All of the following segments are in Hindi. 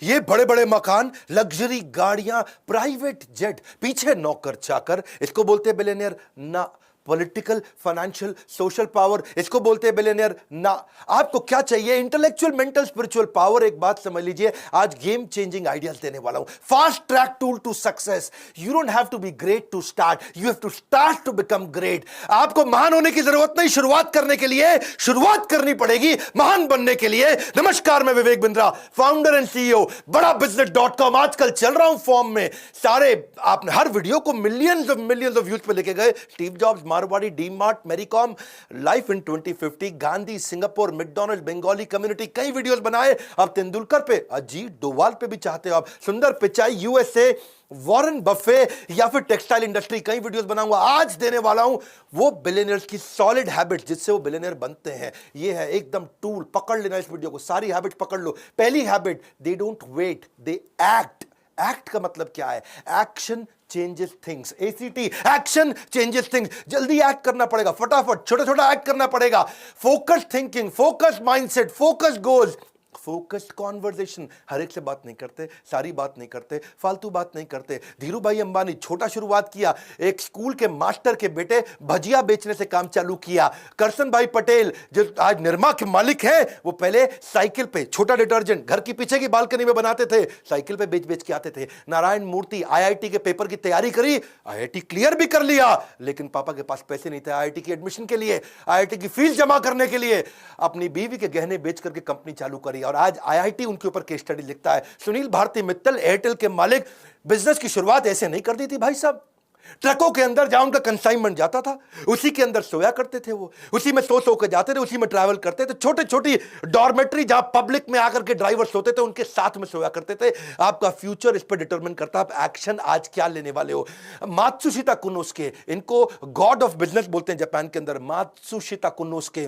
ये बड़े बड़े मकान, लग्जरी गाड़ियां, प्राइवेट जेट, पीछे नौकर चाकर, इसको बोलते हैं बिलियनियर ना। पॉलिटिकल, फाइनेंशियल, सोशल पावर, इसको बोलते हैं बिलियनियर ना। आपको क्या चाहिए? Intellectual, mental, spiritual power. एक बात समझ लीजिए, आज गेम चेंजिंग आइडियाज देने वाला हूं। Fast track tool to success. You don't have to be great to start, you have to start to become great. आपको महान होने की जरूरत नहीं, शुरुआत करने के लिए शुरुआत करनी पड़ेगी महान बनने के लिए। नमस्कार, मैं Vivek Bindra, founder and CEO बड़ा बिजनेस.com। आजकल चल रहा हूं फॉर्म में। सारे आपने हर वीडियो को मिलियंस ऑफ व्यूज पे लेके गए। Steve Jobs, Marwari, DMart, Mary Kom, life in 2050, Gandhi, Singapore, McDonald, Bengali community, कई वीडियोस बनाए। अब तेंदुलकर पे, अजीत डोवाल पे भी चाहते हो आप, सुंदर पिचाई, यूएसए, वॉरेन बफे, या फिर टेक्सटाइल इंडस्ट्री, कई वीडियोस बनाऊंगा। आज देने वाला हूं वो बिलियनियर्स की सॉलिड हैबिट्स जिससे वो बिलियनियर बनते हैं। ये है एकदम टूल, पकड़ लेना इस वीडियो को, सारी हैबिट्स पकड़ लो। पहली habit, they don't wait, they act. Act का मतलब क्या है? Action changes things. ACT, action changes things. जल्दी एक्ट करना पड़ेगा, फटाफट छोटा छोटा एक्ट करना पड़ेगा। Focus thinking, focus mindset, focus goals, focused conversation. हर एक से बात नहीं करते, सारी बात नहीं करते, फालतू बात नहीं करते। धीरू भाई अंबानी छोटा शुरुआत किया, एक स्कूल के मास्टर के बेटे भजिया बेचने से काम चालू किया। करसन भाई पटेल जो आज निरमा के मालिक हैं, वो पहले साइकिल पे छोटा डिटर्जेंट घर की पीछे की बालकनी में बनाते थे, साइकिल पे बेच बेच के आते थे। नारायण मूर्ति आईआईटी के पेपर की तैयारी करी, आईआईटी क्लियर भी कर लिया, लेकिन पापा के पास पैसे नहीं थे आईआईटी की एडमिशन के लिए, आईआईटी की फीस जमा करने के लिए। अपनी बीवी के गहने बेच करके कंपनी चालू करी और आज आईआईटी उनके ऊपर केस स्टडी लिखता है। सुनील भारती मित्तल, एयरटेल के मालिक, बिजनेस की शुरुआत ऐसे नहीं कर दी थी भाई साहब। ट्रकों के अंदर जहां उनका कंसाइनमेंट जाता था, उसी के अंदर सोया करते थे वो, उसी में सो के जाते थे, उसी में ट्रैवल करते थे। छोटे छोटी डॉर्मेट्री जहां पब्लिक में आकर के ड्राइवर सोते थे, उनके साथ में सोया करते थे। आपका फ्यूचर इस पर डिटरमिन करता है आप एक्शन आज क्या लेने वाले हो। मात्सुशिता कुनोस्के, इनको गॉड ऑफ बिजनेस बोलते हैं जापान के अंदर। मात्सुशिता कुनोस्के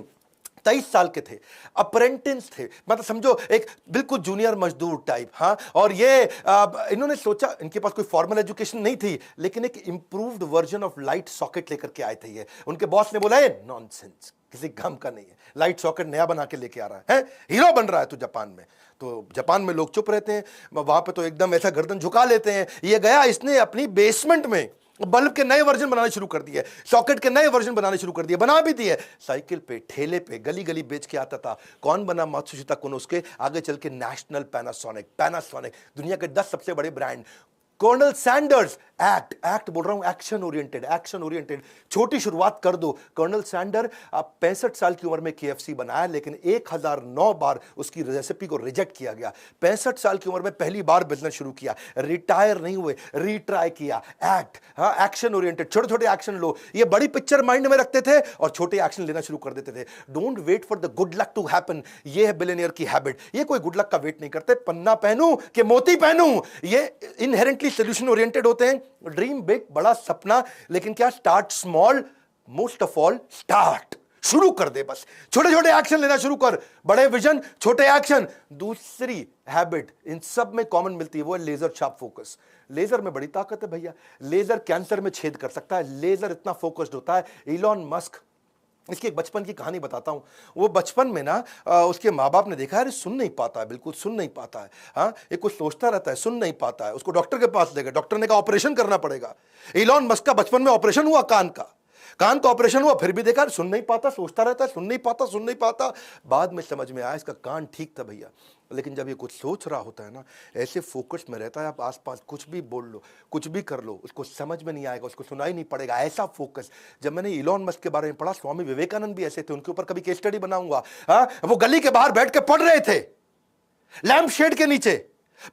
23 साल के थे, अप्रेंटिस थे, मतलब समझो एक बिल्कुल जूनियर मजदूर टाइप। हाँ, और ये इन्होंने सोचा, इनके पास कोई फॉर्मल एजुकेशन नहीं थी, लेकिन एक improved version of light socket लेकर के आए थे ये। उनके बॉस ने बोला, ये नॉनसेंस, किसी काम का नहीं है, लाइट सॉकेट नया बना के लेके आ रहा है, हीरो बन रहा है तू जापान में। तो जापान में लोग चुप रहते हैं, वहां पे तो एकदम ऐसा गर्दन झुका लेते हैं। ये गया, इसने अपनी बेसमेंट में बल्ब के नए वर्जन बनाने शुरू कर दिए, सॉकेट के नए वर्जन बनाने शुरू कर दिए, बना भी दिए। साइकिल पे, ठेले पे, गली गली बेच के आता था। कौन बना? मात्सुशिता कुनोस्के। आगे चल के नेशनल पैनासोनिक, दुनिया के 10 सबसे बड़े ब्रांड। कर्नल सैंडर्स, एक्ट बोल रहा हूं, एक्शन ओरिएंटेड। छोटी शुरुआत कर दो। कर्नल सैंडर आप 65 साल की उम्र में केएफसी बनाया, लेकिन 1009 बार उसकी रेसिपी को रिजेक्ट किया गया। 65 साल की उम्र में पहली बार बिजनेस शुरू किया, रिटायर नहीं हुए, रीट्राई किया। एक्ट, हाँ, एक्शन ओरिएंटेड, छोटे छोटे एक्शन लो। ये बड़ी पिक्चर माइंड में रखते थे और छोटे एक्शन लेना शुरू कर देते थे। Don't wait for the good luck to happen, ये है बिलियनियर की हैबिट। ये कोई गुड लक का वेट नहीं करते, पन्ना पहनूं कि मोती पहनूं, ये इनहेरेंटली सोल्यूशन ओरिएंटेड होते हैं। ड्रीम बिग, बड़ा सपना, लेकिन क्या? Start small, most of all start. शुरू कर दे, बस छोटे छोटे एक्शन लेना शुरू कर। बड़े विजन, छोटे एक्शन। दूसरी हैबिट इन सब में कॉमन मिलती है, वो है लेजर शार्प फोकस। लेजर में बड़ी ताकत है भैया, लेजर कैंसर में छेद कर सकता है, लेजर इतना फोकस्ड होता है। इलॉन मस्क, इसकी एक बचपन की कहानी बताता हूं। वो बचपन में ना उसके माँ बाप ने देखा है सुन नहीं पाता है, बिल्कुल सुन नहीं पाता है। हाँ, ये कुछ सोचता रहता है, सुन नहीं पाता है। उसको डॉक्टर के पास ले गए, डॉक्टर ने कहा ऑपरेशन करना पड़ेगा। इलॉन मस्क का बचपन में ऑपरेशन हुआ, कान का ऑपरेशन हुआ, फिर भी देखा सुन नहीं पाता, सोचता रहता है, सुन नहीं पाता। बाद में समझ में आया इसका कान ठीक था भैया। लेकिन जब ये कुछ सोच रहा होता है ना, ऐसे फोकस में रहता है, आप आसपास कुछ भी बोल लो, कुछ भी कर लो, उसको समझ में नहीं आएगा, उसको सुनाई नहीं पड़ेगा, ऐसा फोकस। जब मैंने इलॉन मस्क के बारे में पढ़ा, स्वामी विवेकानंद भी ऐसे थे, उनके ऊपर कभी केस स्टडी बनाऊंगा। हाँ, वो गली के बाहर बैठ के पढ़ रहे थे, लैंप शेड के नीचे।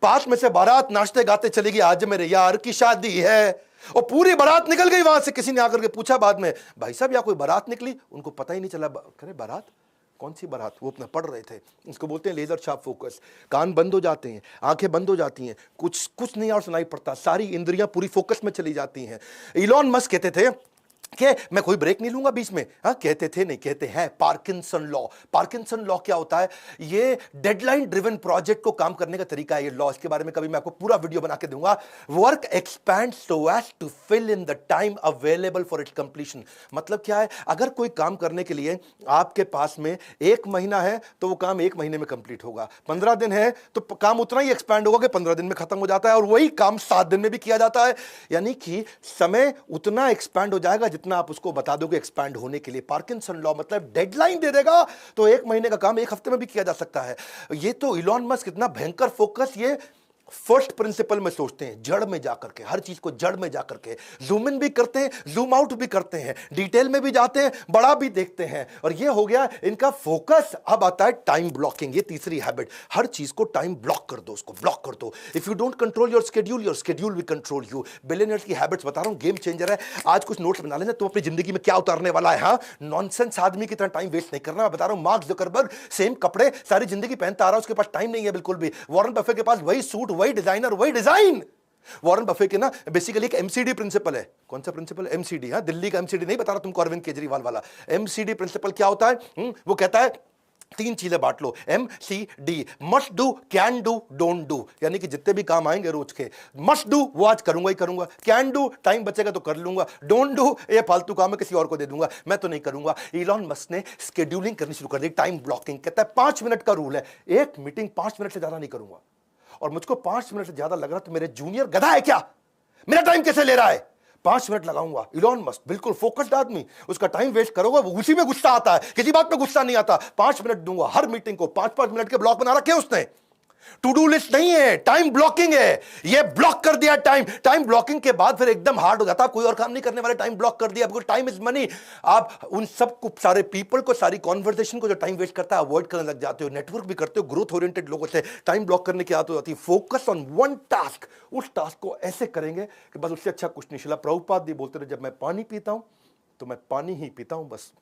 पास में से बारात नाचते गाते चली गई, आज मेरे यार की शादी है, और पूरी बारात निकल गई वहां से। किसी ने आकर के पूछा बाद में, भाई साहब यहाँ कोई बारात निकली? उनको पता ही नहीं चला। करे बारात? कौन सी बारात? वो अपना पढ़ रहे थे। इसको बोलते हैं लेजर शार्प फोकस। कान बंद हो जाते हैं, आंखें बंद हो जाती हैं, कुछ नहीं और सुनाई पड़ता, सारी इंद्रियां पूरी फोकस में चली जाती हैं। इलॉन मस्क कहते थे कि मैं कोई ब्रेक नहीं लूंगा बीच में। हाँ, कहते थे नहीं, कहते हैं पार्किंसन लॉ। पार्किंसन लॉ क्या होता है? ये डेडलाइन ड्रिवन प्रोजेक्ट को काम करने का तरीका है ये लॉ। इसके बारे में कभी मैं आपको पूरा वीडियो बना के दूंगा। Work expand so as to fill in the time available for its completion. मतलब क्या है? अगर कोई काम करने के लिए आपके पास में 1 महीना है तो वो काम 1 महीने में कंप्लीट होगा। 15 दिन है तो काम उतना ही एक्सपैंड होगा कि 15 दिन में खत्म हो जाता है, और वही काम 7 दिन में भी किया जाता है। यानी कि समय उतना एक्सपैंड हो जाएगा जितना आप उसको बता दोगे एक्सपैंड होने के लिए। पार्किंसन लॉ मतलब डेडलाइन दे देगा तो 1 महीने का काम 1 हफ्ते में भी किया जा सकता है। ये तो इलॉन मस्क इतना भयंकर फोकस ये फर्स्ट प्रिंसिपल में सोचते हैं, जड़ में जाकर के, हर चीज को जड़ में जाकर के जूम इन भी करते हैं, जूम आउट भी करते हैं, डिटेल में भी जाते हैं, बड़ा भी देखते हैं। और ये हो गया इनका फोकस। अब आता है टाइम ब्लॉकिंग, ये तीसरी हैबिट। हर चीज को टाइम ब्लॉक कर दो, उसको ब्लॉक कर दो। If you don't control your schedule will control you. Billionaires की हैबिट्स बता रहा हूं, गेम चेंजर है। आज कुछ नोट्स बना लेना, तुम अपनी जिंदगी में क्या उतारने वाला है। हाँ, नॉनसेंस आदमी की तरह टाइम वेस्ट नहीं करना। मैं बता रहा हूं, मार्क जुकरबर्ग सेम कपड़े सारी जिंदगी पहनता आ रहा है, उसके पास टाइम नहीं है बिल्कुल भी। वॉरेन बफे के पास वही सूट, वही डिजाइनर, वही डिजाइन। वॉरेन बफे के ना बेसिकली एक एमसीडी प्रिंसिपल है। कौन सा प्रिंसिपल? एमसीडी। हाँ, दिल्ली का एमसीडी नहीं बता रहा तुमको, अरविंद केजरीवाल वाला। एमसीडी प्रिंसिपल क्या होता है? वो कहता है 3 चीजें बांट लो, MCD, must do, can do, don't do. यानी कि जितने भी काम आएंगे रोज के, मस्ट डू वो आज करूंगा ही करूंगा, कैन डू टाइम बचेगा तो कर लूंगा, डोंट डू ये फालतू काम है किसी और को दे दूंगा, मैं तो नहीं करूंगा। इलॉन मस्क ने स्केड्यूलिंग करनी शुरू कर दी, टाइम ब्लॉकिंग। कहता है 5 मिनट का रूल है, एक मीटिंग 5 मिनट से ज्यादा नहीं करूंगा। और मुझको 5 मिनट से ज्यादा लग रहा तो मेरे जूनियर गधा है क्या, मेरा टाइम कैसे ले रहा है? 5 मिनट लगाऊंगा। इलॉन मस्क बिल्कुल फोकस्ड आदमी, उसका टाइम वेस्ट करोगे वो उसी में गुस्सा आता है, किसी बात पे गुस्सा नहीं आता। 5 मिनट दूंगा हर मीटिंग को, 5-5 मिनट के ब्लॉक बना रखे उसने। टू डू लिस्ट नहीं है, टाइम ब्लॉकिंग है। ये ब्लॉक कर दिया टाइम। टाइम ब्लॉकिंग के बाद फिर एकदम हार्ड हो जाता है, कोई और काम नहीं करने वाले, टाइम ब्लॉक कर दिया। Because time is money. आप उन सब को, सारे पीपल को, सारी कॉन्वर्सेशन को जो टाइम वेस्ट करता है अवॉइड करने लग जाते हो, नेटवर्क भी करते हो ग्रोथ ओरिएंटेड लोगों से। टाइम ब्लॉक करने की आदत हो जाती है। फोकस ऑन वन टास्क, उस टास्क को ऐसे करेंगे कि बस उससे अच्छा कुछ नहीं। शिला प्रभुपाद भी बोलते रहे, जब मैं पानी पीता हूं तो मैं पानी ही पीता हूं, बस।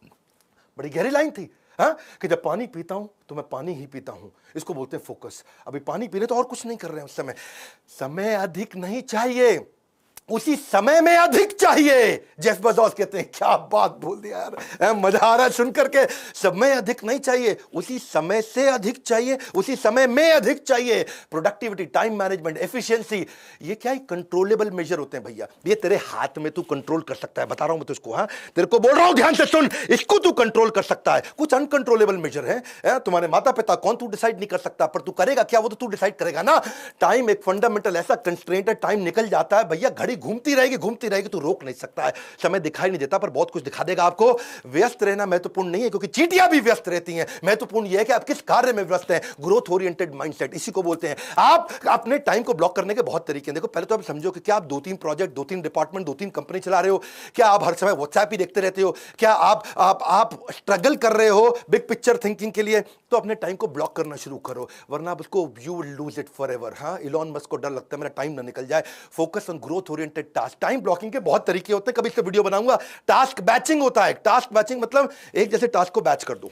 बड़ी गहरी लाइन थी। हाँ, कि जब पानी पीता हूं तो मैं पानी ही पीता हूं। इसको बोलते हैं फोकस। अभी पानी पी रहे तो और कुछ नहीं कर रहे हैं उस समय। समय अधिक नहीं चाहिए, उसी समय में अधिक चाहिए। जेफ बेजोस कहते हैं, क्या बात बोल दिया यार, मजा आ रहा है सुन करके। समय अधिक नहीं चाहिए, उसी समय से अधिक चाहिए, उसी समय में अधिक चाहिए। प्रोडक्टिविटी, टाइम मैनेजमेंट, एफिशिएंसी, ये क्या कंट्रोलेबल मेजर होते हैं भैया। ये तेरे हाथ में तू कंट्रोल कर सकता है, बता रहा हूं मैं तुझको। हाँ, तेरे को बोल रहा हूं, ध्यान से सुन, इसको तू कंट्रोल कर सकता है। कुछ अनकंट्रोलेबल मेजर है, तुम्हारे माता पिता कौन, तू डिसाइड नहीं कर सकता, पर तू करेगा क्या वो तो तू डिसाइड करेगा ना। टाइम एक फंडामेंटल ऐसा कंस्ट्रेंट है, टाइम निकल जाता है भैया, घड़ी घूमती रहेगी, तू रोक नहीं सकता है। समय दिखाई नहीं देता पर बहुत कुछ दिखा देगा आपको। व्यस्त रहना महत्वपूर्ण नहीं है, क्योंकि चींटियां भी व्यस्त रहती हैं। महत्वपूर्ण यह है कि आप किस कार्य में व्यस्त हैं। ग्रोथ ओरिएंटेड माइंडसेट, इसी को बोलते हैं। आप अपने टाइम को ब्लॉक करने के बहुत तरीके हैं। देखो, पहले तो आप समझो कि क्या आप 2-3 प्रोजेक्ट, 2-3 डिपार्टमेंट, 2-3 कंपनी चला रहे हो? क्या आप हर समय व्हाट्सएप ही देखते रहते हो? क्या आप स्ट्रगल कर रहे हो बिग पिक्चर थिंकिंग के लिए? तो अपने टाइम को ब्लॉक करना शुरू करो, वरना आप उसको you will lose it forever. हाँ, इलॉन मस्क को डर लगता है मेरा टाइम ना निकल जाए। Focus on growth oriented task. Time blocking के बहुत तरीके होते हैं, कभी इसका वीडियो बनाऊंगा। टास्क बैचिंग होता है। टास्क बैचिंग मतलब एक जैसे टास्क को बैच कर दो,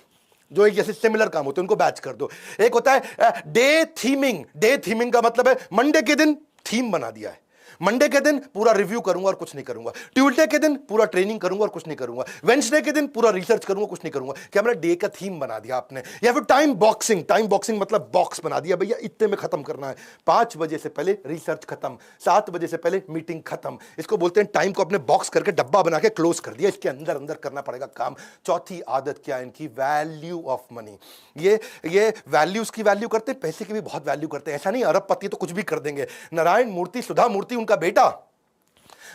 जो एक जैसे सिमिलर काम होते हैं उनको बैच कर दो। एक होता है डे थीमिंग। डे थीमिंग का मतलब है मंडे के दिन थीम बना दिया है, मंडे के दिन पूरा रिव्यू करूंगा और कुछ नहीं करूंगा, ट्यूसडे के दिन पूरा ट्रेनिंग करूंगा और कुछ नहीं करूंगा, वेडनेसडे के दिन पूरा रिसर्च करूंगा, कुछ नहीं करूंगा। क्या मेरा डे का थीम बना दिया आपने? या फिर टाइम बॉक्सिंग। टाइम बॉक्सिंग मतलब बॉक्स बना दिया, भैया इतने में खत्म करना है, 5 बजे से पहले रिसर्च खत्म, 7 बजे से पहले मीटिंग खत्म। इसको बोलते हैं टाइम को अपने बॉक्स करके डब्बा बना के क्लोज कर दिया, इसके अंदर अंदर करना पड़ेगा काम। चौथी आदत क्या है इनकी? Value of money. ये वैल्यूज की वैल्यू करते हैं, पैसे की भी बहुत वैल्यू करते हैं। ऐसा नहीं अरबपति तो कुछ भी कर देंगे। नारायण मूर्ति, सुधा मूर्ति उनका बेटा,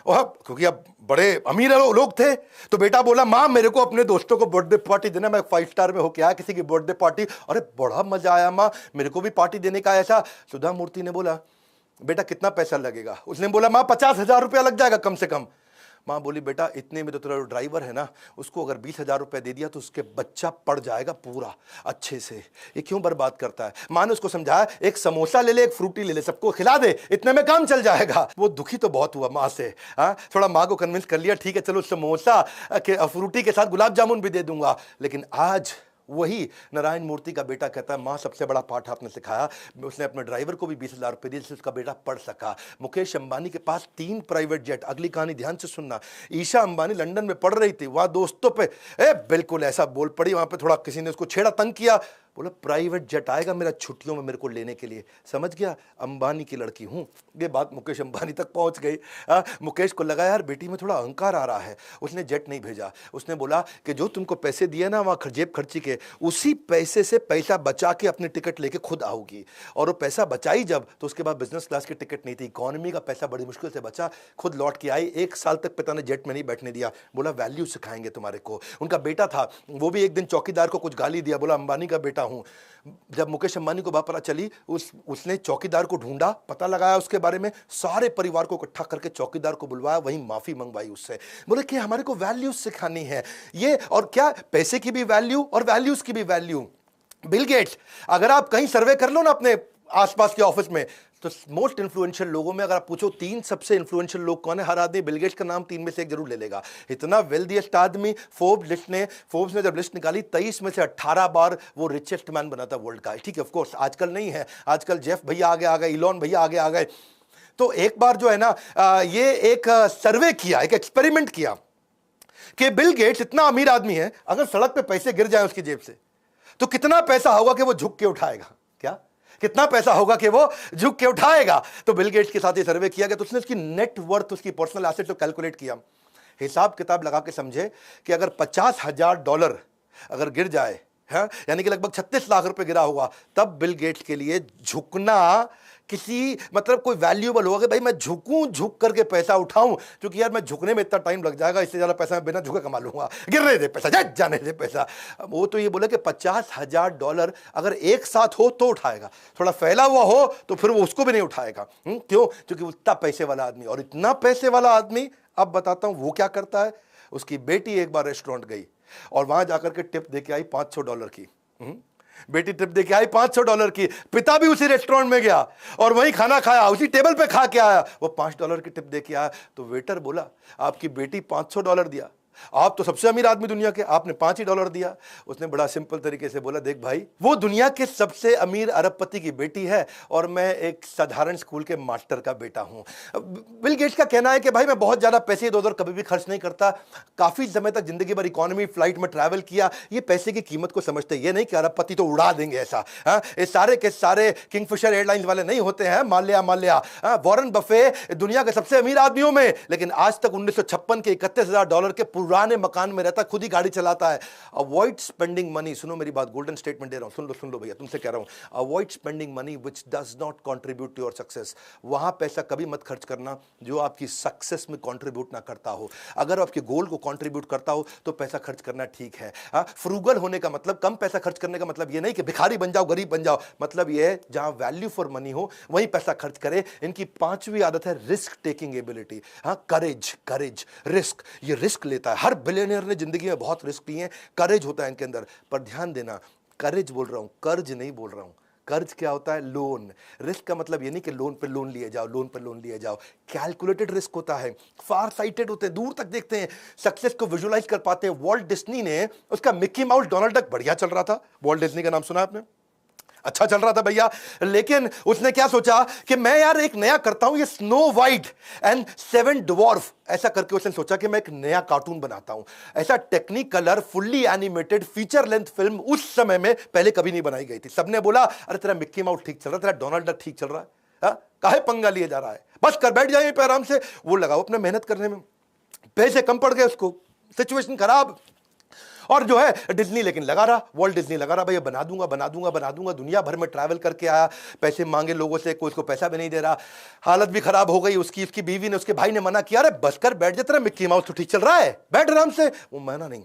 और क्योंकि अब बड़े अमीर लोग थे तो बेटा बोला, माँ मेरे को अपने दोस्तों को बर्थडे पार्टी देना, मैं 5 स्टार में होके आया किसी की बर्थडे पार्टी, अरे बड़ा मजा आया माँ, मेरे को भी पार्टी देने का ऐसा। सुधा मूर्ति ने बोला, बेटा कितना पैसा लगेगा? उसने बोला, माँ 50,000 रुपया लग जाएगा कम से कम। माँ बोली, बेटा इतने में तो तेरा ड्राइवर है ना, उसको अगर 20,000 रुपये दे दिया तो उसके बच्चा पड़ जाएगा पूरा अच्छे से, ये क्यों बर्बाद करता है? माँ ने उसको समझाया, एक समोसा ले ले, एक फ्रूटी ले ले, सबको खिला दे, इतने में काम चल जाएगा। वो दुखी तो बहुत हुआ माँ से। हाँ, थोड़ा माँ को कन्विंस कर लिया, ठीक है चलो समोसा के फ्रूटी के साथ गुलाब जामुन भी दे दूंगा। लेकिन आज वही नारायण मूर्ति का बेटा कहता है माँ सबसे बड़ा पाठ आपने सिखाया। उसने अपने ड्राइवर को भी 20,000 रुपये दिए जिससे उसका बेटा पढ़ सका। मुकेश अंबानी के पास 3 प्राइवेट जेट। अगली कहानी ध्यान से सुनना। ईशा अंबानी लंदन में पढ़ रही थी, वहां दोस्तों पे बिल्कुल ऐसा बोल पड़ी, वहां पे थोड़ा किसी ने उसको छेड़ा, तंग किया, बोला प्राइवेट जेट आएगा मेरा छुट्टियों में मेरे को लेने के लिए। समझ गया अंबानी की लड़की हूं। ये बात मुकेश अंबानी तक पहुंच गई। मुकेश को लगा यार बेटी में थोड़ा अहंकार आ रहा है, उसने जेट नहीं भेजा। उसने बोला कि जो तुमको पैसे दिए ना वहां जेब खर्ची के, उसी पैसे से पैसा बचा के अपनी टिकट लेके खुद आओगी। और वो पैसा बचाई जब, तो उसके बाद बिजनेस क्लास की टिकट नहीं थी, इकोनॉमी का पैसा बड़ी मुश्किल से बचा, खुद लौट के आई। 1 साल तक पिता ने जेट में नहीं बैठने दिया, बोला वैल्यू सिखाएंगे तुम्हारे को। उनका बेटा था, वो भी एक दिन चौकीदार को कुछ गाली दिया, बोला अंबानी का बेटा हूं। जब मुकेश अंबानी को बात पता चली, उसने चौकीदार को ढूंढा, पता लगाया उसके बारे में, सारे परिवार को इकट्ठा करके चौकीदार को बुलवाया, वहीं माफी मंगवाई उससे। बोले कि हमारे को वैल्यूज सिखानी है ये, और क्या पैसे की भी वैल्यू और वैल्यूज की भी वैल्यू। बिल गेट्स, अगर आप कहीं सर्वे कर लो ना अपने आसपास के ऑफिस में, तो मोस्ट इन्फ्लुएंशियल लोगों में अगर आप पूछो 3 सबसे इन्फ्लुएंशियल लोग कौन है, हर आदमी बिल गेट्स का नाम 3 में से एक जरूर ले लेगा। इतना वेल्दीएस्ट आदमी। फोर्ब्स ने जब लिस्ट निकाली 23 में से 18 बार वो रिचेस्ट मैन बना था वर्ल्ड का। ठीक है, ऑफ कोर्स आजकल नहीं है, आजकल जेफ भैया आगे आ गए, इलॉन भैया आगे आ गए। तो एक बार जो है ना ये एक सर्वे किया, एक एक्सपेरिमेंट किया कि बिल गेट्स इतना अमीर आदमी है, अगर सड़क पे पैसे गिर जाए उसकी जेब से तो कितना पैसा होगा कि वो झुक के उठाएगा। क्या कितना पैसा होगा कि वो झुक के उठाएगा। तो बिल गेट्स के साथ ये सर्वे किया गया, तो उसने उसकी नेट वर्थ, उसकी पर्सनल एसेट को कैलकुलेट किया, हिसाब किताब लगा के समझे कि अगर $50,000 अगर गिर जाए, है यानी कि लगभग 36 लाख रुपए गिरा होगा, तब बिल गेट्स के लिए झुकना किसी मतलब कोई वैल्यूएबल होगा कि भाई मैं झुकूं, झुक करके पैसा उठाऊं, क्योंकि यार मैं झुकने में इतना टाइम लग जाएगा, इससे ज्यादा पैसा मैं बिना झुके कमा लूंगा, गिरने दे पैसा, जाने दे पैसा। वो तो ये बोले कि $50,000 अगर एक साथ हो तो उठाएगा, थोड़ा फैला हुआ हो तो फिर वो उसको भी नहीं उठाएगा। क्यों? क्योंकि उतना पैसे वाला आदमी, और इतना पैसे वाला आदमी, अब बताता हूं वो क्या करता है। उसकी बेटी एक बार रेस्टोरेंट गई और वहां जाकर के टिप दे के आई $500 की। बेटी टिप दे के आई $500 की। पिता भी उसी रेस्टोरेंट में गया और वहीं खाना खाया, उसी टेबल पे खा के आया, वो $5 की टिप दे के आया। तो वेटर बोला आपकी बेटी $500 दिया, आप तो सबसे अमीर आदमी दुनिया के, आपने $5 दिया। उसने बड़ा सिंपल तरीके से बोला देख भाई, वो दुनिया के सबसे अमीर अरबपति की बेटी है और मैं एक साधारण स्कूल के मास्टर का बेटा हूं। बिल गेट्स का कहना है कि भाई मैं बहुत ज्यादा पैसे इधर उधर कभी भी खर्च नहीं करता, काफी समय तक जिंदगी भर इकोनॉमी फ्लाइट में ट्रैवल किया, ये पैसे की कीमत को समझते, ये नहीं कि अरबपति तो उड़ा देंगे ऐसा। ये सारे के सारे किंगफिशर एयरलाइंस वाले नहीं होते हैं, माल्या वॉरेन बफे दुनिया के सबसे अमीर आदमियों में, लेकिन आज तक 1956 के $31,000 के पुराने मकान में रहता, खुद ही गाड़ी चलाता है। अवॉइड स्पेंडिंग मनी, सुनो मेरी बात, गोल्डन स्टेटमेंट दे रहा हूं, सुन लो भैया, तुमसे कह रहा हूं, avoid spending money which does not contribute to your success. वहां पैसा कभी मत खर्च करना जो आपकी सक्सेस में कंट्रीब्यूट ना करता हो। अगर आपके गोल को कंट्रीब्यूट करता हो तो पैसा खर्च करना ठीक है। फ्रूगल होने का मतलब, कम पैसा खर्च करने का मतलब ये नहीं कि भिखारी बन जाओ, गरीब बन जाओ, मतलब ये है जहां वैल्यू फॉर मनी हो वहीं पैसा खर्च करे। इनकी 5वीं आदत है रिस्क टेकिंग एबिलिटी। करेज, रिस्क, ये रिस्क लेता है। हर बिलियनियर ने जिंदगी में बहुत रिस्क लिए हैं, करेज होता है इनके अंदर। पर ध्यान देना, करेज बोल रहा हूं, कर्ज नहीं बोल रहा हूं। कर्ज क्या होता है? लोन। रिस्क का मतलब ये नहीं कि लोन पे लोन लिए जाओ, कैलकुलेटेड रिस्क होता है, फार साइटेड होते हैं, दूर तक देखते हैं, सक्सेस को विजुअलाइज कर पाते हैं। वॉल्ट डिज्नी ने, उसका मिक्की माउस डोनाल्ड डक बढ़िया चल रहा था, वॉल्ट डिज्नी का नाम सुना आपने, अच्छा चल रहा था भैया, लेकिन उसने क्या सोचा कि मैं यार एक नया करता हूं, ये स्नो वाइट एंड 7 ड्वार्फ, ऐसा करके उसने सोचा कि मैं एक नया कार्टून बनाता हूं। ऐसा Technicolor fully animated feature length film उस समय में पहले कभी नहीं बनाई गई थी। सबने बोला अरे तेरा मिक्की माउस ठीक चल रहा है, तेरा डोनाल्ड डक ठीक चल रहा है, काहे पंगा लिए जा रहा है, बस कर बैठ जाए पे आराम से। वो लगाओ अपने मेहनत करने में, पैसे कम पड़ गए उसको, सिचुएशन खराब। और जो है डिज्नी लेकिन लगा रहा, वॉल्ट डिज्नी लगा रहा, भैया बना दूंगा, दुनिया भर में ट्रैवल करके आया, पैसे मांगे लोगों से, कोई उसको पैसा भी नहीं दे रहा, हालत भी खराब हो गई उसकी। उसकी बीवी ने, उसके भाई ने मना किया, अरे बस कर बैठ जा, तेरा मिक्की माउस तो ठीक चल रहा है, बैठ आराम से। वो माना नहीं,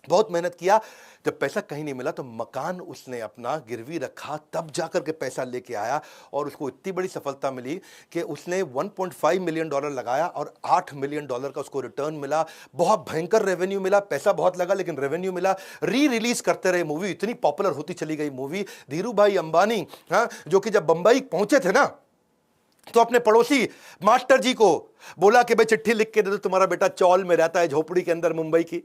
बहुत मेहनत किया। जब पैसा कहीं नहीं मिला तो मकान उसने अपना गिरवी रखा, तब जाकर के पैसा लेके आया, और उसको इतनी बड़ी सफलता मिली कि उसने $1.5 मिलियन लगाया और $8 मिलियन का उसको रिटर्न मिला। बहुत भयंकर रेवेन्यू मिला, पैसा बहुत लगा लेकिन रेवेन्यू मिला। रिलीज करते रहे मूवी, इतनी पॉपुलर होती चली गई मूवी। धीरू भाई अंबानी, जो कि जब बंबई पहुंचे थे ना, तो अपने पड़ोसी मास्टर जी को बोला कि भाई चिट्ठी लिख के दे दो, तुम्हारा बेटा चौल में रहता है झोपड़ी के अंदर मुंबई की,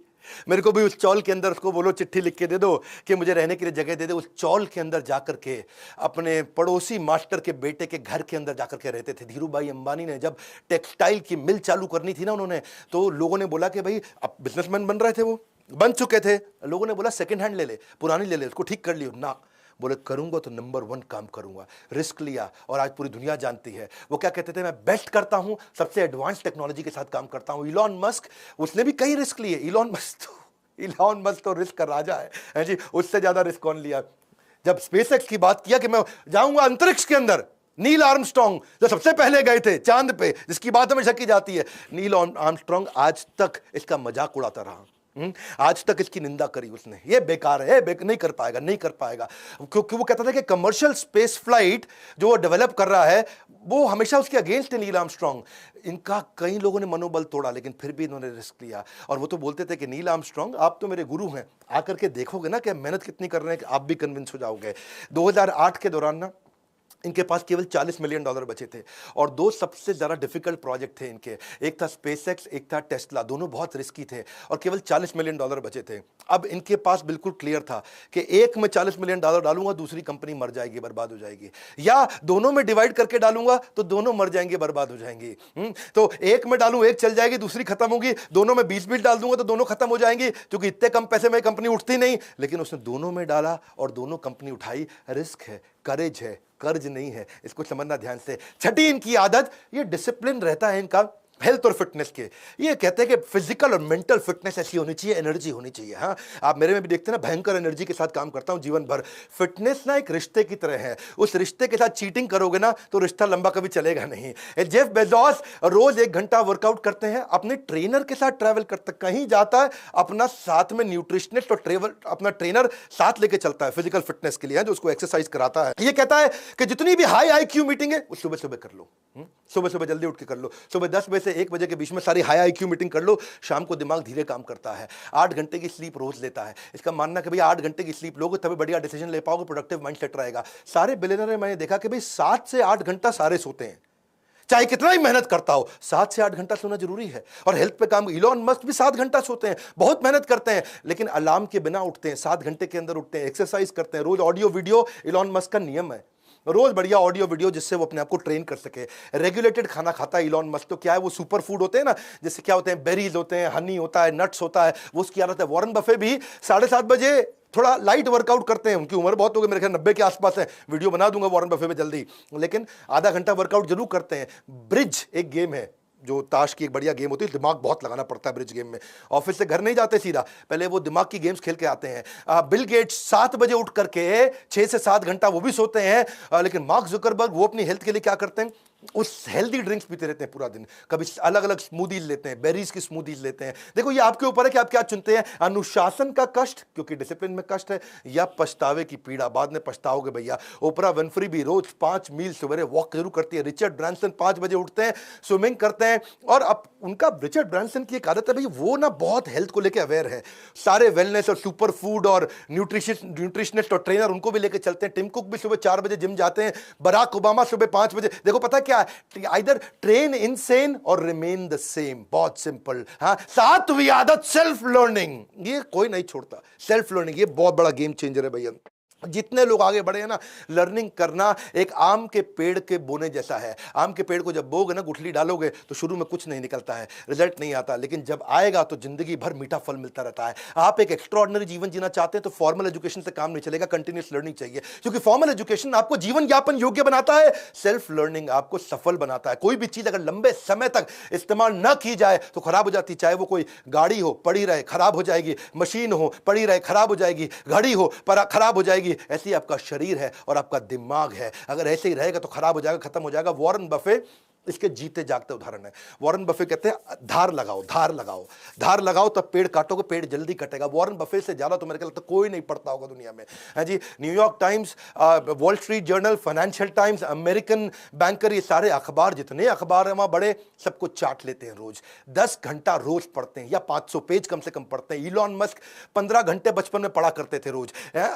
मेरे को भी उस चौल के अंदर उसको बोलो चिट्ठी लिख के दे दो कि मुझे रहने के लिए जगह दे दे। उस चौल के अंदर जाकर के अपने पड़ोसी मास्टर के बेटे के घर के अंदर जाकर के रहते थे। धीरू भाई अंबानी ने जब टेक्सटाइल की मिल चालू करनी थी ना उन्होंने, तो लोगों ने बोला कि भाई, अब बिजनेसमैन बन रहे थे, वो बन चुके थे, लोगों ने बोला सेकंड हैंड ले ले, पुरानी ले ले, उसको ठीक कर लियो ना। बोले करूंगा तो नंबर 1 काम करूंगा। रिस्क लिया और आज पूरी दुनिया जानती है। वो क्या कहते थे, मैं बेस्ट करता हूं, सबसे एडवांस टेक्नोलॉजी के साथ काम करता हूं। इलॉन मस्क, उसने भी कई रिस्क लिए। इलॉन मस्क तो रिस्क का राजा है जी, उससे ज्यादा रिस्क कौन लिया। जब स्पेसएक्स की बात किया कि मैं जाऊंगा अंतरिक्ष के अंदर, नील आर्मस्ट्रांग जो सबसे पहले गए थे चांद पे, जिसकी बात हमेशा की जाती है, नील आर्मस्ट्रांग आज तक इसका मजाक उड़ाता रहा। आज तक इसकी निंदा करी उसने, ये बेकार है, नहीं कर पाएगा, नहीं कर पाएगा, क्योंकि वो कहता था कि कमर्शियल स्पेस फ्लाइट जो वो डेवलप कर रहा है वो हमेशा उसके अगेंस्ट है नील आर्मस्ट्रांग। इनका कई लोगों ने मनोबल तोड़ा, लेकिन फिर भी इन्होंने रिस्क लिया। और वो तो बोलते थे कि नील आर्मस्ट्रांग आप तो मेरे गुरु हैं, आकर के देखोगे ना कि मेहनत कितनी कर रहे हैं कि आप भी कन्विंस हो जाओगे। 2008 के दौरान ना इनके पास केवल $40 मिलियन बचे थे और 2 सबसे ज़्यादा डिफिकल्ट प्रोजेक्ट थे इनके, एक था स्पेसएक्स, एक था टेस्ला। दोनों बहुत रिस्की थे और केवल $40 मिलियन बचे थे। अब इनके पास बिल्कुल क्लियर था कि एक में $40 मिलियन डालूंगा, दूसरी कंपनी मर जाएगी, बर्बाद हो जाएगी, या दोनों में डिवाइड करके डालूंगा तो दोनों मर जाएंगे, बर्बाद हो जाएंगी। तो एक में डालूं, एक चल जाएगी, दूसरी खत्म होगी, दोनों में 20-20 डाल दूंगा तो दोनों खत्म हो जाएंगी, क्योंकि इतने कम पैसे में कंपनी उठती नहीं। लेकिन उसने दोनों में डाला और दोनों कंपनी उठाई। रिस्क है, करेज है, कर्ज नहीं है, इसको समझना ध्यान से। छठी इनकी आदत, ये डिसिप्लिन रहता है इनका हेल्थ और फिटनेस के। ये कहते हैं कि फिजिकल और मेंटल फिटनेस ऐसी होनी चाहिए, एनर्जी होनी चाहिए। हाँ, आप मेरे में भी देखते हैं ना, भयंकर एनर्जी के साथ काम करता हूं जीवन भर। फिटनेस ना एक रिश्ते की तरह है, उस रिश्ते के साथ चीटिंग करोगे ना तो रिश्ता लंबा कभी चलेगा नहीं। जेफ बेजोस रोज 1 घंटा वर्कआउट करते हैं, अपने ट्रेनर के साथ ट्रैवल करते, कहीं जाता है अपना साथ में न्यूट्रिशनिस्ट और अपना ट्रेनर साथ लेके चलता है फिजिकल फिटनेस के लिए, जो उसको एक्सरसाइज कराता है। ये कहता है कि जितनी भी हाई IQ मीटिंग है वो सुबह सुबह कर लो, सुबह सुबह जल्दी उठ के कर लो। सुबह 10 बजे से 1 बजे के बीच में सारी हाई IQ मीटिंग कर लो। शाम को दिमाग धीरे काम करता है। 8 घंटे की स्लीप रोज लेता है। इसका मानना कि भाई 8 घंटे की स्लीप लोगे तभी बढ़िया डिसीजन ले पाओगे, प्रोडक्टिव माइंडसेट रहेगा। सारे बिलियनर मैंने देखा कि भाई 7 से 8 घंटा सारे सोते हैं, चाहे कितना ही मेहनत करता हो, 7 से 8 घंटा सोना जरूरी है। और हेल्थ पे काम, इलॉन मस्क भी 7 घंटा सोते हैं, बहुत मेहनत करते हैं, लेकिन अलार्म के बिना उठते हैं, 7 घंटे के अंदर उठते हैं, एक्सरसाइज करते हैं, रोज ऑडियो वीडियो। इलॉन मस्क का नियम है रोज बढ़िया ऑडियो वीडियो, जिससे वो अपने आप को ट्रेन कर सके। रेगुलेटेड खाना खाता है इलॉन मस्क। तो क्या है, वो सुपर फूड होते हैं ना, जैसे क्या होते हैं, बेरीज होते हैं, हनी होता है, नट्स होता है, वो उसकी आदत है। वॉरेन बफे भी 7:30 बजे थोड़ा लाइट वर्कआउट करते हैं। उनकी उम्र बहुत हो गई, मेरे ख्याल 90 के आसपास है। वीडियो बना दूंगा वॉरेन बफे पे जल्दी, लेकिन आधा घंटा वर्कआउट जरूर करते हैं। ब्रिज एक गेम है, जो ताश की एक बढ़िया गेम होती है, दिमाग बहुत लगाना पड़ता है ब्रिज गेम में। ऑफिस से घर नहीं जाते सीधा, पहले वो दिमाग की गेम्स खेल के आते हैं। बिल गेट्स 7 बजे उठ करके 6 से 7 घंटा वो भी सोते हैं। लेकिन मार्क जुकरबर्ग, वो अपनी हेल्थ के लिए क्या करते हैं, उस हेल्दी ड्रिंक्स पीते रहते हैं पूरा दिन। कभी अलग अलग स्मूदीज लेते हैं, बेरीज की स्मूदीज लेते हैं। देखो, ये आपके ऊपर है कि आप क्या चुनते हैं, अनुशासन का कष्ट, क्योंकि डिसिप्लिन में कष्ट है, या पछतावे की पीड़ा, बाद में पछताओगे भैया। ओपरा विनफ्री भी रोज 5 मील सवेरे वॉक जरूर करती है। रिचर्ड ब्रांसन 5 बजे उठते हैं, स्विमिंग करते हैं। और अब उनका, रिचर्ड ब्रांसन की एक आदत है भाई, वो ना बहुत हेल्थ को लेकर अवेयर है। सारे वेलनेस और सुपर फूड और न्यूट्रिशनिस्ट और ट्रेनर उनको भी लेकर चलते हैं। टिम कुक भी सुबह 4 बजे जिम जाते हैं। बराक ओबामा सुबह 5 बजे। देखो पता क्या है, आइदर ट्रेन इनसेन और रिमेन द सेम। बहुत सिंपल। हाँ, 7वीं आदत सेल्फ लर्निंग, ये कोई नहीं छोड़ता। सेल्फ लर्निंग ये बहुत बड़ा गेम चेंजर है भैया। जितने लोग आगे बढ़े हैं ना, लर्निंग करना एक आम के पेड़ के बोने जैसा है। आम के पेड़ को जब बोगे ना, गुठली डालोगे तो शुरू में कुछ नहीं निकलता है, रिजल्ट नहीं आता, लेकिन जब आएगा तो जिंदगी भर मीठा फल मिलता रहता है। आप एक एक्स्ट्राऑर्डिनरी जीवन जीना चाहते हैं तो फॉर्मल एजुकेशन से काम नहीं चलेगा, कंटिन्यूअस लर्निंग चाहिए, क्योंकि फॉर्मल एजुकेशन आपको जीवन यापन योग्य बनाता है, सेल्फ लर्निंग आपको सफल बनाता है। कोई भी चीज अगर लंबे समय तक इस्तेमाल न की जाए तो खराब हो जाती है। चाहे वो कोई गाड़ी हो, पड़ी रहे खराब हो जाएगी, मशीन हो, पड़ी रहे खराब हो जाएगी, घड़ी हो पर खराब हो जाएगी। ऐसी आपका शरीर है और आपका दिमाग है, अगर ऐसे ही रहेगा तो खराब हो जाएगा, खत्म हो जाएगा। वॉरेन बफे इसके जीते जागते उदाहरण है। वॉरेन बफे कहते हैं धार लगाओ, धार लगाओ, धार लगाओ तब पेड़ काटोगे, पेड़ जल्दी कटेगा। वॉरेन बफे से ज्यादा तो मेरे को लगता है कोई नहीं पढ़ता होगा दुनिया में, है जी। New York Times, Wall Street Journal, Financial Times, American Banker, ये सारे अखबार, जितने अखबार हैं वहां बड़े, सबको चाट लेते हैं रोज। 10 घंटा रोज पढ़ते हैं या 500 पेज कम से कम पढ़ते हैं। इलॉन मस्क 15 घंटे बचपन में पढ़ा करते थे रोज।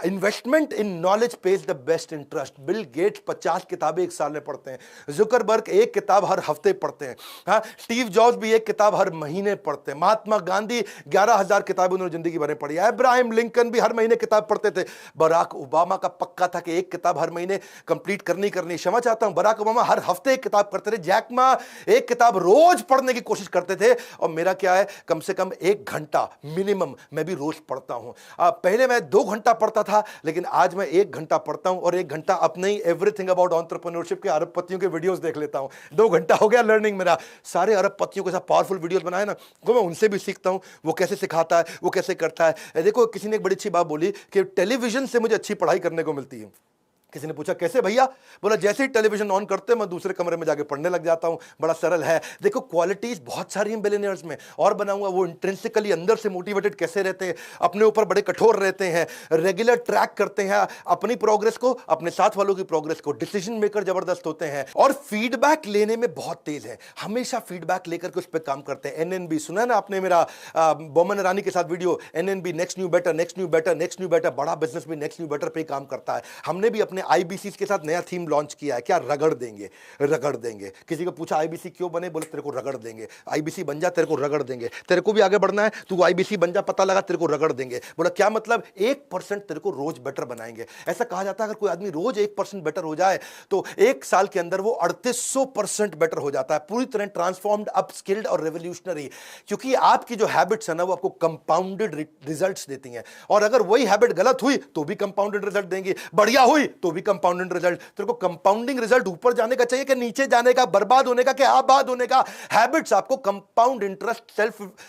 Investment in knowledge pays the best interest. Bill Gates 50 किताबें एक साल में पढ़ते हैं। जुकरबर्ग एक किताब हर हफ्ते पढ़ते हैं। हाँ, स्टीव जॉब्स भी एक किताब हर महीने पढ़ते हैं। महात्मा गांधी 11,000 किताबें उन्होंने जिंदगी भर में पढ़ी है। अब्राहम लिंकन भी हर महीने किताब पढ़ते थे। बराक ओबामा का पक्का था कि एक किताब हर महीने कंप्लीट करनी। क्षमा चाहता हूं, बराक ओबामा हर हफ्ते एक किताब करते थे। जैक मा एक किताब रोज पढ़ने की कोशिश करते थे। और मेरा क्या है, कम से कम 1 घंटा मिनिमम मैं भी रोज पढ़ता हूं। पहले मैं 2 घंटा पढ़ता था, लेकिन आज मैं 1 घंटा पढ़ता हूं और 1 घंटा अपने ही एवरीथिंग अबाउट एंटरप्रेन्योरशिप के अरबपतियों के वीडियोस देख लेता हूं। 2 घंटा हो गया लर्निंग मेरा। सारे अरबपतियों के साथ पावरफुल वीडियोस बनाए ना, वो मैं उनसे भी सीखता हूं। वो कैसे सिखाता है, वो कैसे करता है। देखो, किसी ने एक बड़ी अच्छी बात बोली कि टेलीविजन से मुझे अच्छी पढ़ाई करने को मिलती है। किसी ने पूछा कैसे भैया? बोला जैसे ही टेलीविजन ऑन करते हैं मैं दूसरे कमरे में जाके पढ़ने लग जाता हूं। बड़ा सरल है। देखो, क्वालिटीज बहुत सारी हैं बिलियनियर्स में, और बनाऊंगा। वो इंट्रिंसिकली अंदर से मोटिवेटेड कैसे रहते हैं, अपने ऊपर बड़े कठोर रहते हैं, रेगुलर ट्रैक करते हैं अपनी प्रोग्रेस को, अपने साथ वालों की प्रोग्रेस को, डिसीजन मेकर जबरदस्त होते हैं, और फीडबैक लेने में बहुत तेज है। हमेशा फीडबैक लेकर के उस पर काम करते हैं। एनएनबी सुना ना आपने, मेरा बोमन ईरानी के साथ video, NNB next new better, next new better, next new better. बड़ा बिजनेस भी नेक्स्ट न्यू बेटर पे काम करता है। हमने भी अपने आईबीसी के साथ नया थीम लॉन्च किया है, क्या? रगड़ देंगे, रगड़ देंगे। किसी को पूछा आईबीसी क्यों बने? बोले तेरे को रगड़ देंगे। आईबीसी बन जा, तेरे को रगड़ देंगे। तेरे को भी आगे बढ़ना है, तू आईबीसी बन जा, पता लगा, तेरे को रगड़ देंगे। बोला क्या मतलब? 1% तेरे को रोज बेटर बनाएंगे। ऐसा कहा जाता है अगर कोई आदमी रोज 1% बेटर हो जाए तो 1 साल के अंदर वो 3800% बेटर हो जाता है। पूरी तरह ट्रांसफॉर्म्ड, अपस्किल्ड और रेवोल्यूशनरी। क्योंकि आपकी जो हैबिट्स है ना, वो आपको कंपाउंडेड रिजल्ट्स देती हैं। और अगर वही हैबिट गलत हुई तो भी कंपाउंडेड रिजल्ट देंगी, बढ़िया हुई तो भी कंपाउंडेड रिजल्ट। तेरे को कंपाउंडिंग रिजल्ट ऊपर जाने का चाहिए कि नीचे जाने का, बर्बाद होने का कि आबाद होने का? हैबिट्स आपको कंपाउंड इंटरेस्ट,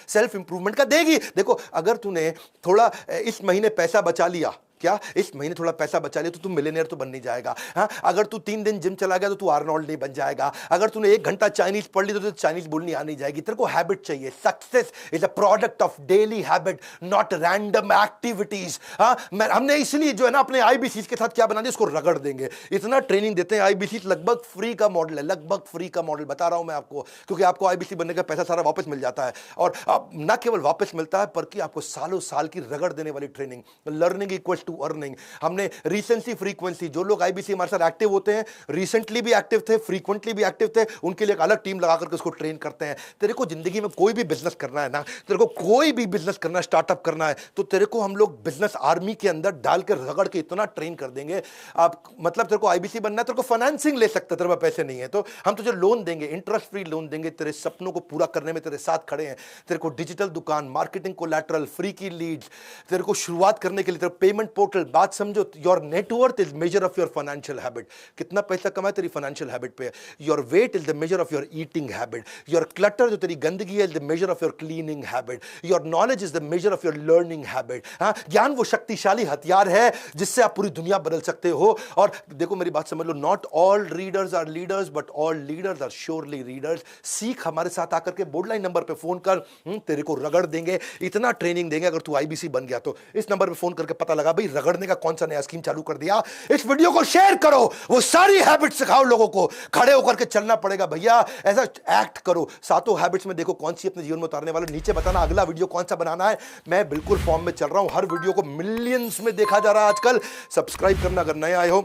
सेल्फ इंप्रूवमेंट का देगी। देखो, अगर तूने थोड़ा इस महीने पैसा बचा लिया, क्या इस महीने थोड़ा पैसा बचा लिया, तो तू मिलियनेयर तो बन नहीं जाएगा। हाँ, अगर तू 3 दिन जिम चला गया तो तू आर्नोल्ड नहीं बन जाएगा। अगर तूने 1 घंटा चाइनीज पढ़ ली तो चाइनीज बोलनी आनी जाएगी। तेरे को हैबिट चाहिए। Success is a product of daily habit, not random activities. हाँ, हमने इसलिए जो है ना अपने आईबीसी के साथ क्या बना दिया, उसको रगड़ देंगे। इतना ट्रेनिंग देते हैं आईबीसी, लगभग फ्री का मॉडल है, लगभग फ्री का मॉडल बता रहा हूं मैं आपको, क्योंकि आपको आईबीसी बनने का पैसा सारा वापस मिल जाता है। और न केवल वापस मिलता है, बल्कि आपको सालों साल की रगड़ देने वाली training. Learning equals to earning. हमने रिसेंसी फ्रीक्वेंसी, जो लोग आईबीसी हमारे साथ एक्टिव होते हैं, रिसेंटली भी एक्टिव थे, फ्रीक्वेंटली भी एक्टिव थे, उनके लिए एक अलग टीम लगा करके उसको ट्रेन करते हैं। तेरे को जिंदगी में कोई भी बिजनेस करना है ना, तेरे को कोई भी बिजनेस करना है, स्टार्टअप करना है, तो तेरे को हम लोग बिजनेस आर्मी के अंदर डाल के रगड़ के इतना ट्रेन कर देंगे। आप मतलब तेरे को आईबीसी बनना है, तेरे को फाइनेंसिंग ले सकते, तेरे पास पैसे नहीं है तो हम तुझे लोन देंगे, इंटरेस्ट फ्री लोन देंगे, तेरे सपनों को पूरा करने में तेरे साथ खड़े हैं। तेरे को डिजिटल दुकान, मार्केटिंग कोलैटरल, फ्री की लीड्स, तेरे को शुरुआत करने के लिए तेरे पेमेंट पोर्टल। बात समझो, your net worth is measure of your financial habit. कितना पैसा कमाए तेरी फाइनेंशियल हैबिट पे। Your weight is the measure of your eating habit. Your clutter, जो तेरी गंदगी है, is the measure of your cleaning habit. Your knowledge is the measure of your learning habit. हाँ, ज्ञान वो शक्तिशाली हथियार है जिससे आप पूरी दुनिया बदल सकते हो। और देखो मेरी बात समझ लो, not all readers are leaders, but all leaders are surely readers. सीख हमारे साथ आकर के बोर्ड लाइन नंबर पे फोन कर, तेरे को रगड़ देंगे, इतना ट्रेनिंग देंगे। अगर तू आईबीसी बन गया तो इस नंबर पे फोन करके पता लगा भाई रगड़ने का कौन सा नया स्कीम चालू कर दिया। इस वीडियो को शेयर करो, वो सारी हैबिट सिखाओ लोगों को। खड़े होकर के चलना पड़ेगा भैया, ऐसा एक्ट करो। सातों हैबिट्स में देखो कौन सी अपने जीवन में उतारने वाले। नीचे बताना अगला वीडियो कौन सा बनाना है। मैं बिल्कुल फॉर्म में चल रहा हूं, हर वीडियो को मिलियंस में देखा जा रहा है आजकल। सब्सक्राइब करना अगर नए आए हो,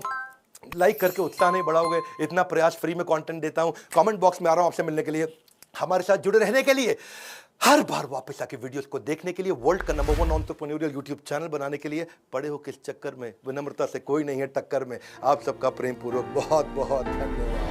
लाइक करके उत्साह नहीं बढ़ाओगे। इतना प्रयास फ्री में कंटेंट देता हूं। कमेंट बॉक्स में आ रहा हूं आपसे मिलने के लिए, हमारे साथ जुड़े रहने के लिए, हर बार वापस आके वीडियोस को देखने के लिए, वर्ल्ड का नंबर 1 एंटरप्रेन्योरियल यूट्यूब चैनल बनाने के लिए। पड़े हो किस चक्कर में? विनम्रता से कोई नहीं है टक्कर में। आप सबका प्रेम पूर्वक बहुत बहुत धन्यवाद।